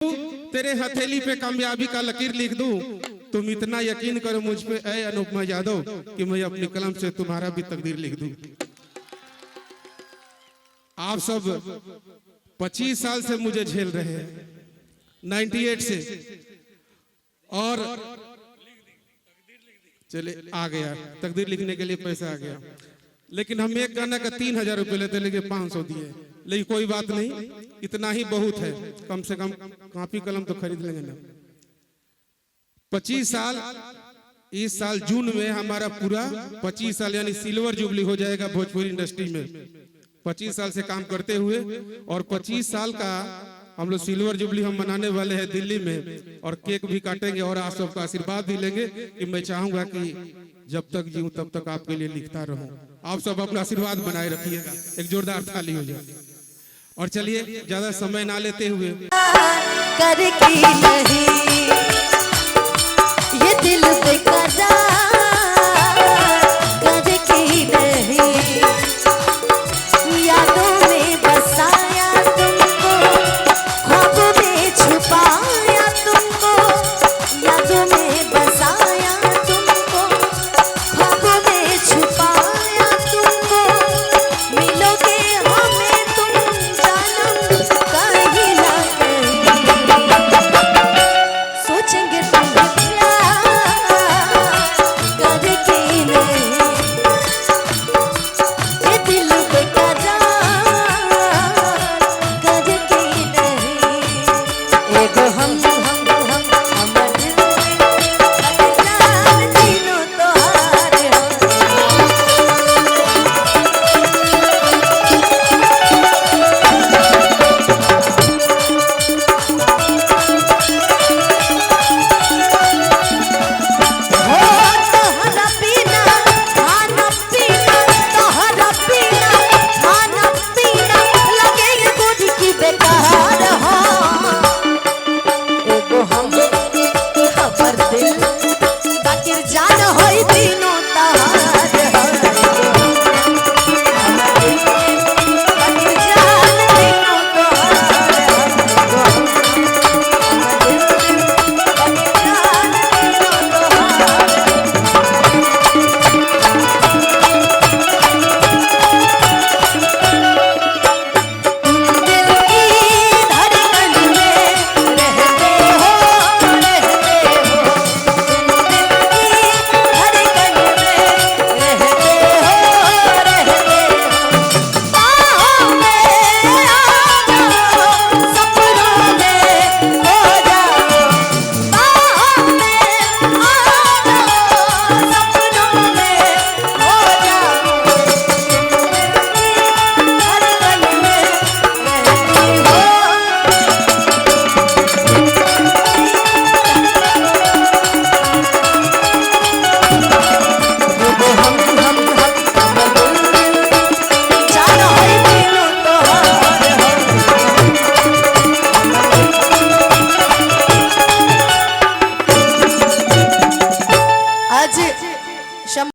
तेरे हथेली पे कामयाबी का लकीर लिख दूं, तुम इतना यकीन करो मुझ पे ऐ अनुपमा यादव कि मैं अपनी कलम से तुम्हारा भी तकदीर लिख दूं। आप सब 25 साल से मुझे झेल रहे हैं, 98 से, और चले आ गया तकदीर लिखने के लिए पैसा आ गया, लेकिन हम एक गाना का 3000 रुपये लेते, लेकिन 500 दिए। लेकिन कोई बात नहीं, इतना ही बहुत है, कम से कम कॉपी कलम तो खरीद लेंगे ना। 25 साल, इस साल जून में हमारा पूरा 25 साल यानी सिल्वर जुबली हो जाएगा भोजपुरी इंडस्ट्री में। 25 साल से काम करते हुए, और 25 साल का हम लोग सिल्वर जुबली हम मनाने वाले हैं दिल्ली में, और केक भी काटेंगे और आप सबका आशीर्वाद भी लेंगे कि मैं चाहूंगा कि जब तक जीऊं तब तक आपके लिए लिखता रहूं। आप सब अपना आशीर्वाद बनाए रखिएगा। एक जोरदार ताली हो जाए। और चलिए ज्यादा समय ना लेते हुए